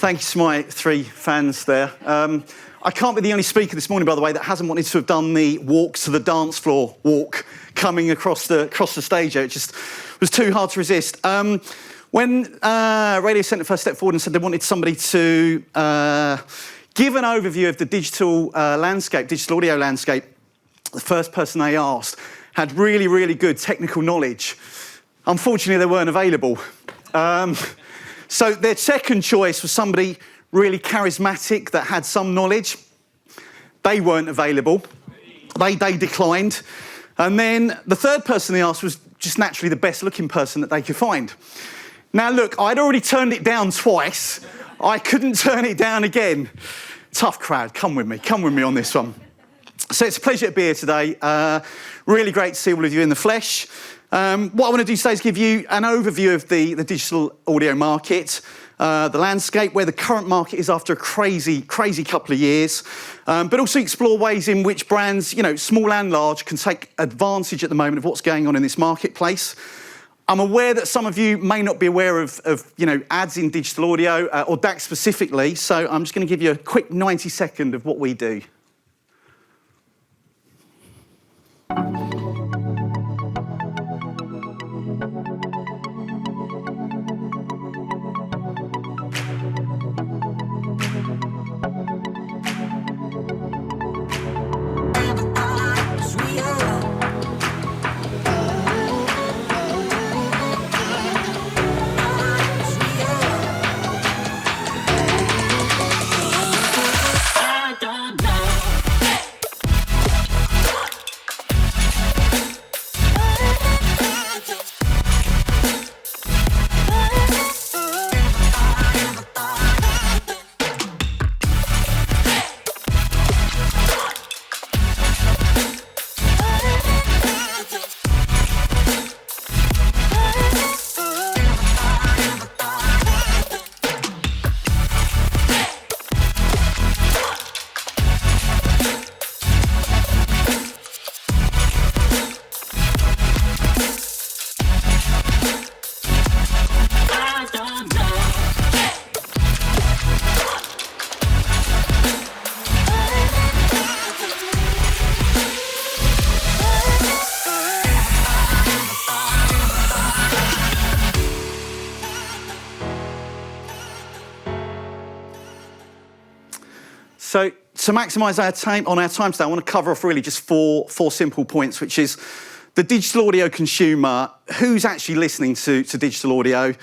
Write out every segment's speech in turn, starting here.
Thanks to my three fans there. I can't be the only speaker this morning, by the way, that hasn't wanted to have done the walk to the dance floor walk coming across the stage. It just was too hard to resist. When Radio Centre first stepped forward and said they wanted somebody to give an overview of the digital landscape, digital audio landscape, the first person they asked had really, really good technical knowledge. Unfortunately, they weren't available. So their second choice was somebody really charismatic that had some knowledge. They weren't available. They declined. And then the third person they asked was just naturally the best looking person that they could find. Now look, I'd already turned it down twice. I couldn't turn it down again. Tough crowd, come with me on this one. So it's a pleasure to be here today. Really great to see all of you in the flesh. What I want to do today is give you an overview of the digital audio market, the landscape, where the current market is after a crazy couple of years, but also explore ways in which brands, small and large, can take advantage at the moment of what's going on in this marketplace. I'm aware that some of you may not be aware of ads in digital audio, or DAX specifically, so I'm just going to give you a quick 90-second of what we do. So to maximise our time today, I want to cover off really just four simple points, which is the digital audio consumer, who's actually listening to digital audio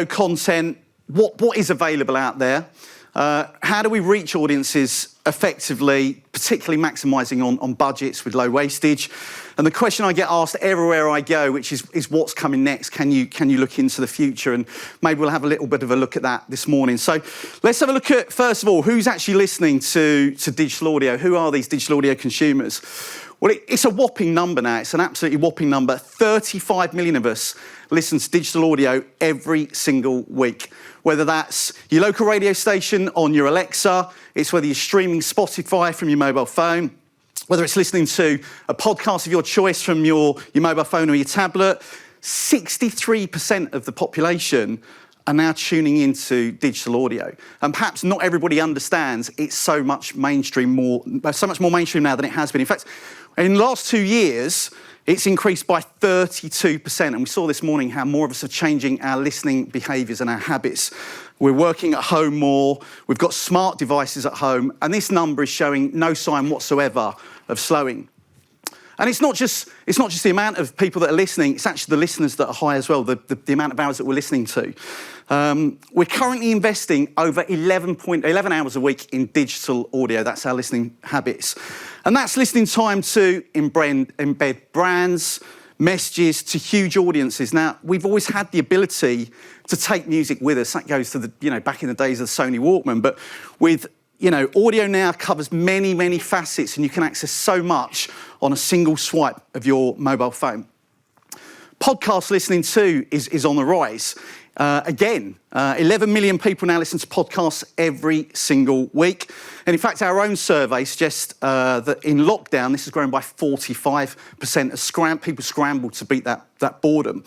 content, what is available out there, how do we reach audiences effectively, particularly maximising on budgets with low wastage, and the question I get asked everywhere I go, which is what's coming next? Can you look into the future? And maybe we'll have a little bit of a look at that this morning. So let's have a look at, first of all, who's actually listening to digital audio? Who are these digital audio consumers? Well, it's a whopping number now. It's an absolutely whopping number. 35 million of us listen to digital audio every single week. Whether that's your local radio station on your Alexa, it's whether you're streaming Spotify from your mobile phone, whether it's listening to a podcast of your choice from your mobile phone or your tablet. 63% of the population are now tuning into digital audio. And perhaps not everybody understands it's so much more mainstream now than it has been. In fact, in the last 2 years, it's increased by 32%. And we saw this morning how more of us are changing our listening behaviours and our habits. We're working at home more. We've got smart devices at home. And this number is showing no sign whatsoever of slowing. And it's not just the amount of people that are listening, it's actually the listeners that are high as well, the amount of hours that we're listening to. We're currently investing over 11 hours a week in digital audio. That's our listening habits. And that's listening time to embed brands, messages to huge audiences. Now, we've always had the ability to take music with us. That goes to the, back in the days of the Sony Walkman. But with, audio now covers many, many facets, and you can access so much on a single swipe of your mobile phone. Podcast listening too is on the rise. Again, 11 million people now listen to podcasts every single week. And in fact, our own survey suggests that in lockdown, this has grown by 45% as people scrambled to beat that boredom.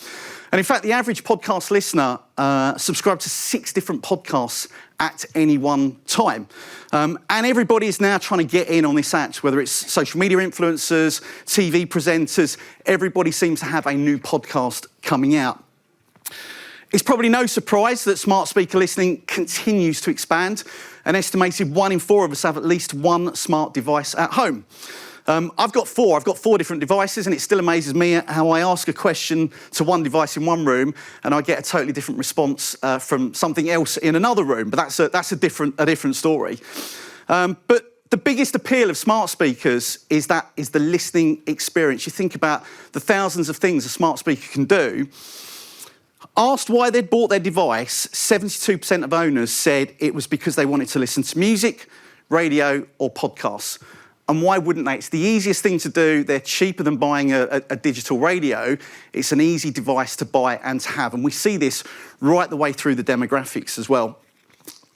And in fact, the average podcast listener subscribes to 6 different podcasts at any one time. And everybody is now trying to get in on this act, whether it's social media influencers, TV presenters, everybody seems to have a new podcast coming out. It's probably no surprise that smart speaker listening continues to expand. An estimated 1 in 4 of us have at least one smart device at home. I've got 4 different devices, and it still amazes me how I ask a question to one device in one room and I get a totally different response from something else in another room. But that's a different story. But the biggest appeal of smart speakers is the listening experience. You think about the thousands of things a smart speaker can do. Asked why they'd bought their device, 72% of owners said it was because they wanted to listen to music, radio, or podcasts. And why wouldn't they? It's the easiest thing to do. They're cheaper than buying a digital radio. It's an easy device to buy and to have. And we see this right the way through the demographics as well.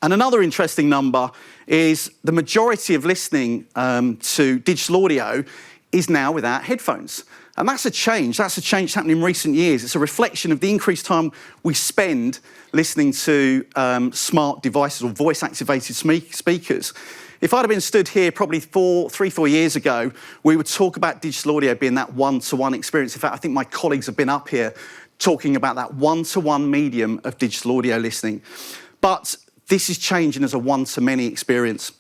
And another interesting number is the majority of listening to digital audio is now without headphones. And that's a change. That's a change happening in recent years. It's a reflection of the increased time we spend listening to smart devices or voice-activated speakers. If I'd have been stood here probably 3-4 years ago, we would talk about digital audio being that one-to-one experience. In fact, I think my colleagues have been up here talking about that one-to-one medium of digital audio listening. But this is changing as a one-to-many experience.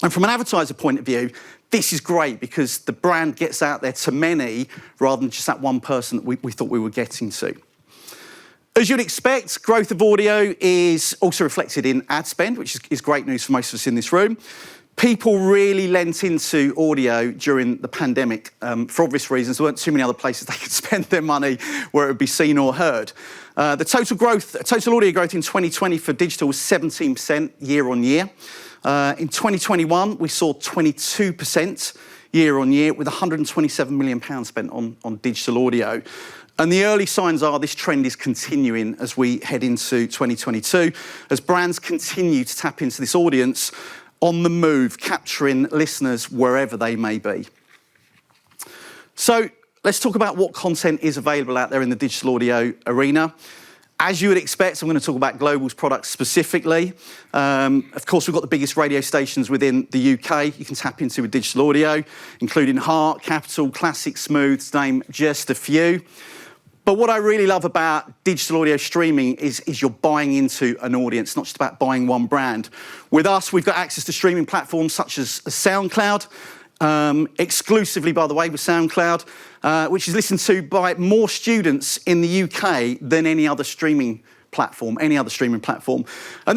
And from an advertiser point of view, this is great because the brand gets out there to many rather than just that one person that we thought we were getting to. As you'd expect, growth of audio is also reflected in ad spend, which is great news for most of us in this room. People really lent into audio during the pandemic for obvious reasons. There weren't too many other places they could spend their money where it would be seen or heard. The total audio growth in 2020 for digital was 17% year on year. In 2021, we saw 22% year on year with £127 million spent on digital audio. And the early signs are this trend is continuing as we head into 2022, as brands continue to tap into this audience on the move, capturing listeners wherever they may be. So let's talk about what content is available out there in the digital audio arena. As you would expect, I'm going to talk about Global's products specifically. Of course, we've got the biggest radio stations within the UK you can tap into with digital audio, including Heart, Capital, Classic, Smooth, to name just a few. But what I really love about digital audio streaming is you're buying into an audience, not just about buying one brand. With us, we've got access to streaming platforms such as Soundcloud, exclusively, by the way, with Soundcloud, which is listened to by more students in the UK than any other streaming platform. And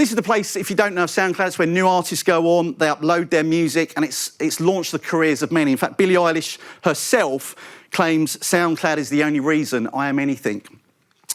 this is the place, if you don't know Soundcloud, it's where new artists go on, they upload their music, and it's launched the careers of many. In fact, Billie Eilish herself claims SoundCloud is the only reason I am anything.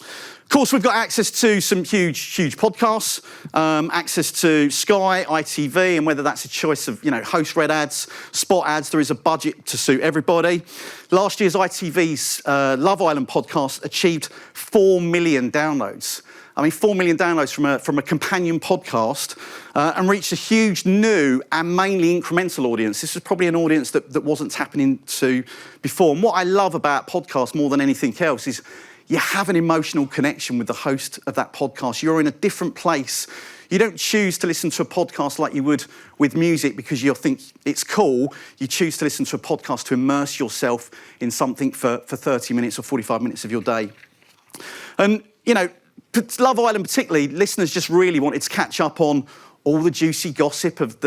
Of course, we've got access to some huge podcasts, access to Sky, ITV, and whether that's a choice of, host-read ads, spot ads, there is a budget to suit everybody. Last year's ITV's Love Island podcast achieved 4 million downloads. 4 million downloads from a companion podcast and reached a huge new and mainly incremental audience. This was probably an audience that wasn't tapping into before. And what I love about podcasts more than anything else is you have an emotional connection with the host of that podcast. You're in a different place. You don't choose to listen to a podcast like you would with music because you think it's cool. You choose to listen to a podcast to immerse yourself in something for 30 minutes or 45 minutes of your day. And, Love Island particularly, listeners just really wanted to catch up on all the juicy gossip of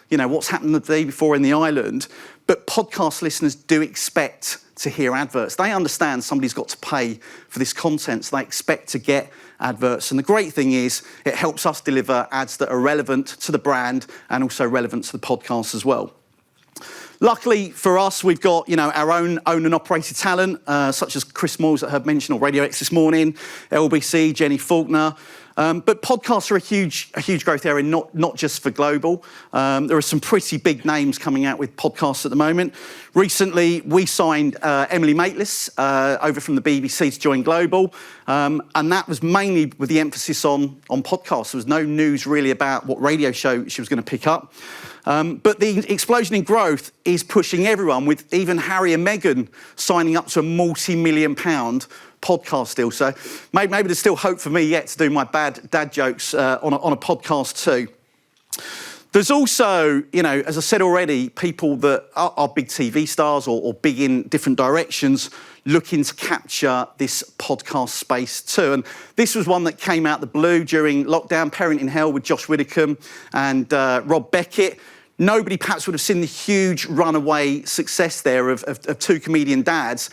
what's happened the day before in the island. But podcast listeners do expect to hear adverts. They understand somebody's got to pay for this content, so they expect to get adverts. And the great thing is it helps us deliver ads that are relevant to the brand and also relevant to the podcast as well. Luckily for us, we've got our own owned and operated talent, such as Chris Moores that I heard mentioned, or Radio X this morning, LBC, Jenny Faulkner. But podcasts are a huge growth area, not just for global. There are some pretty big names coming out with podcasts at the moment. Recently, we signed Emily Maitlis over from the BBC to join Global, and that was mainly with the emphasis on podcasts. There was no news really about what radio show she was going to pick up. But the explosion in growth is pushing everyone, with even Harry and Meghan signing up to a multi-million-pound podcast deal. So maybe there's still hope for me yet to do my bad dad jokes on a podcast too. There's also, as I said already, people that are big TV stars or big in different directions looking to capture this podcast space too. And this was one that came out the blue during lockdown, Parenting Hell with Josh Widdicombe and Rob Beckett. Nobody perhaps would have seen the huge runaway success there of two comedian dads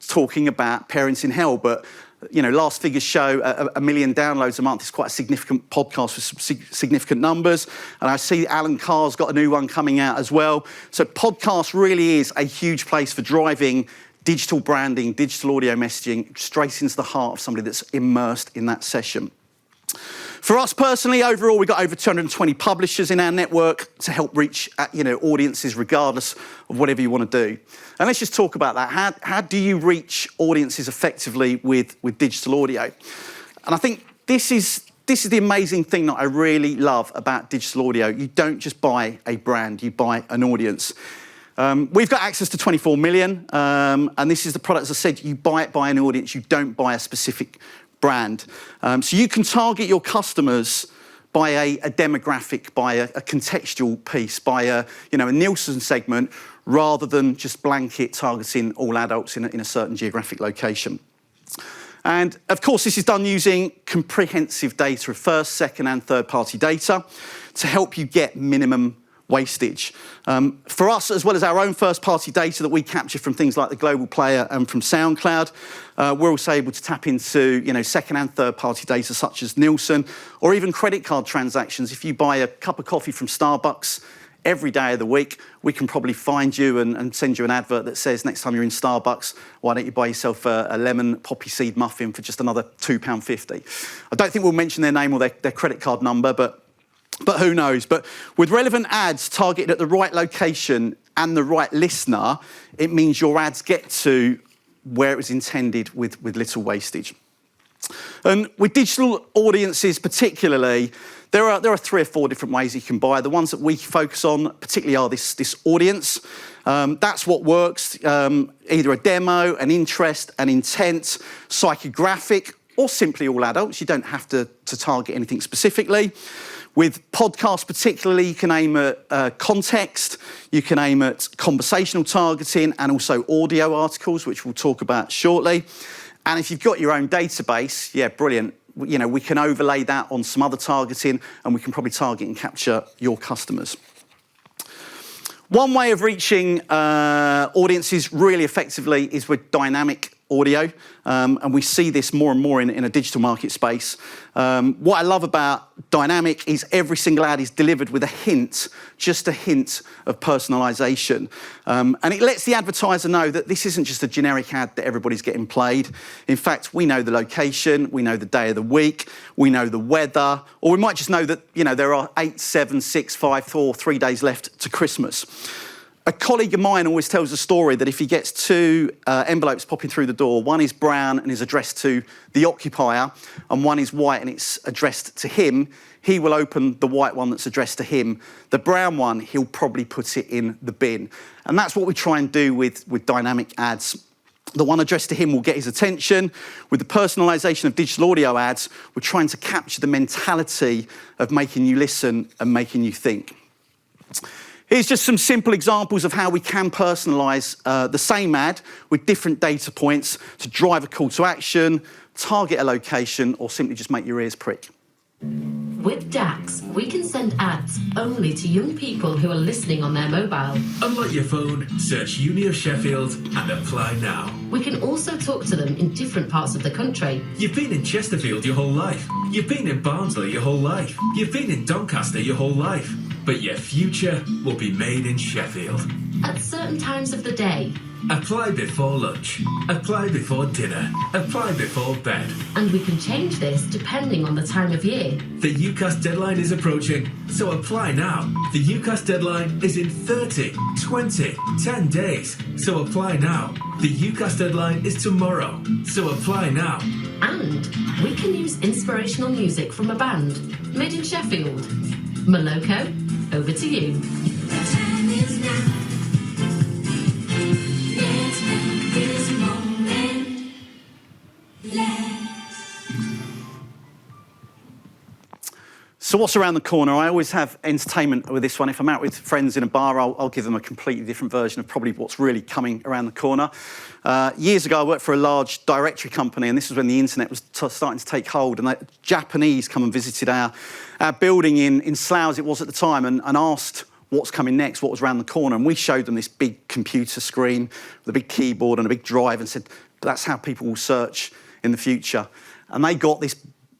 talking about Parenting Hell, but last figures show 1 million downloads a month. It's quite a significant podcast with some significant numbers. And I see Alan Carr's got a new one coming out as well. So podcast really is a huge place for driving digital branding, digital audio messaging straight into the heart of somebody that's immersed in that session. For us personally, overall, we've got over 220 publishers in our network to help reach audiences regardless of whatever you want to do. And let's just talk about that. How do you reach audiences effectively with digital audio? And I think this is the amazing thing that I really love about digital audio. You don't just buy a brand, you buy an audience. We've got access to 24 million, and this is the product, as I said, you buy it by an audience, you don't buy a specific brand. So you can target your customers by a demographic, by a contextual piece, by a Nielsen segment, rather than just blanket targeting all adults in a certain geographic location. And of course, this is done using comprehensive data of first, second, and third-party data to help you get minimum wastage. For us, as well as our own first-party data that we capture from things like the Global Player and from Soundcloud, we're also able to tap into second and third-party data such as Nielsen, or even credit card transactions. If you buy a cup of coffee from Starbucks every day of the week, we can probably find you and send you an advert that says, next time you're in Starbucks, why don't you buy yourself a lemon poppy seed muffin for just another £2.50. I don't think we'll mention their name or their credit card number, but who knows? But with relevant ads targeted at the right location and the right listener, it means your ads get to where it was intended with little wastage. And with digital audiences particularly, there are 3 or 4 different ways you can buy. The ones that we focus on particularly are this audience. That's what works, either a demo, an interest, an intent, psychographic, or simply all adults. You don't have to target anything specifically. With podcasts particularly, you can aim at context, you can aim at conversational targeting, and also audio articles, which we'll talk about shortly. And if you've got your own database, yeah, brilliant. We can overlay that on some other targeting, and we can probably target and capture your customers. One way of reaching audiences really effectively is with dynamic audio, and we see this more and more in a digital market space. What I love about dynamic is every single ad is delivered with just a hint of personalisation. And it lets the advertiser know that this isn't just a generic ad that everybody's getting played. In fact, we know the location, we know the day of the week, we know the weather, or we might just know that there are 8, 7, 6, 5, 4, 3 days left to Christmas. A colleague of mine always tells a story that if he gets 2 envelopes popping through the door, one is brown and is addressed to the occupier, and one is white and it's addressed to him, he will open the white one that's addressed to him. The brown one, he'll probably put it in the bin. And that's what we try and do with dynamic ads. The one addressed to him will get his attention. With the personalisation of digital audio ads, we're trying to capture the mentality of making you listen and making you think. Here's just some simple examples of how we can personalise the same ad with different data points to drive a call to action, target a location, or simply just make your ears prick. With DAX, we can send ads only to young people who are listening on their mobile. Unlock your phone, search Uni of Sheffield, and apply now. We can also talk to them in different parts of the country. You've been in Chesterfield your whole life. You've been in Barnsley your whole life. You've been in Doncaster your whole life. But your future will be made in Sheffield. at certain times of the day. Apply before lunch. Apply before dinner. Apply before bed. And we can change this depending on the time of year. The UCAS deadline is approaching, so apply now. The UCAS deadline is in 30, 20, 10 days, so apply now. The UCAS deadline is tomorrow, so apply now. And we can use inspirational music from a band made in Sheffield. Moloko, over to you. The time is now. Let's make this moment last. So what's around the corner? I always have entertainment with this one. If I'm out with friends in a bar, I'll give them a completely different version of probably what's really coming around the corner. Years ago, I worked for a large directory company, and this was when the internet was starting to take hold, and the Japanese come and visited our building in Slough, it was at the time, and asked what's coming next, what was around the corner. And we showed them this big computer screen with a big keyboard and a big drive and said, that's how people will search in the future. And they got this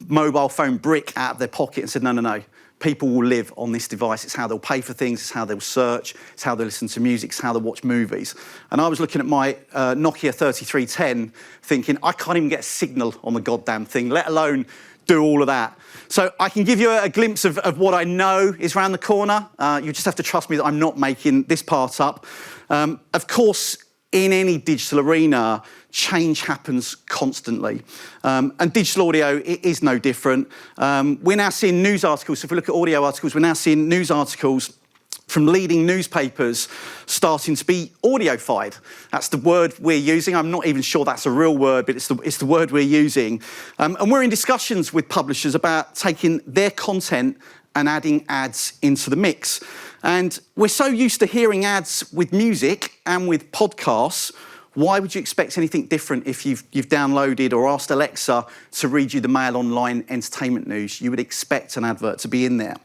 mobile phone brick out of their pocket and said, no. People will live on this device. It's how they'll pay for things. It's how they'll search. It's how they listen to music. It's how they watch movies. And I was looking at my Nokia 3310 thinking, I can't even get a signal on the goddamn thing, let alone do all of that. So I can give you a glimpse of what I know is around the corner. You just have to trust me that I'm not making this part up. Of course, in any digital arena, change happens constantly. And digital audio is no different. We're now seeing news articles. So if we look at audio articles, we're now seeing news articles from leading newspapers starting to be audiofied. That's the word we're using. I'm not even sure that's a real word, but it's the word we're using. And we're in discussions with publishers about taking their content and adding ads into the mix. And we're so used to hearing ads with music and with podcasts. Why would you expect anything different if you've downloaded or asked Alexa to read you the Mail Online entertainment news? You would expect an advert to be in there.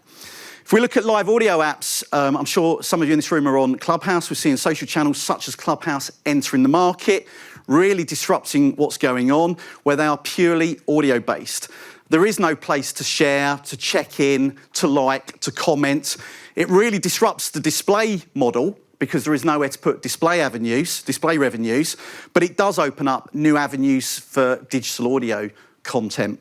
If we look at live audio apps, I'm sure some of you in this room are on Clubhouse. We're seeing social channels such as Clubhouse entering the market, really disrupting what's going on, where they are purely audio-based. There is no place to share, to check in, to like, to comment. It really disrupts the display model because there is nowhere to put display revenues, but it does open up new avenues for digital audio content.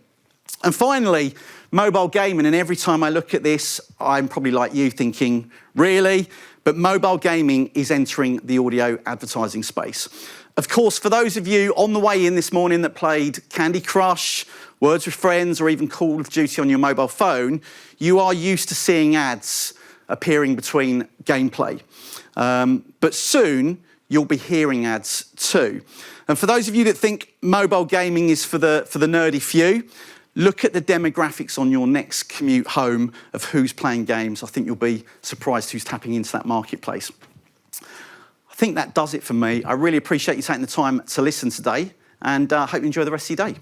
And finally, mobile gaming, and every time I look at this, I'm probably like you thinking, really? But mobile gaming is entering the audio advertising space. Of course, for those of you on the way in this morning that played Candy Crush, Words with Friends, or even Call of Duty on your mobile phone, you are used to seeing ads appearing between gameplay. But soon, you'll be hearing ads too. And for those of you that think mobile gaming is for the nerdy few, look at the demographics on your next commute home of who's playing games. I think you'll be surprised who's tapping into that marketplace. I think that does it for me. I really appreciate you taking the time to listen today, and I hope you enjoy the rest of your day.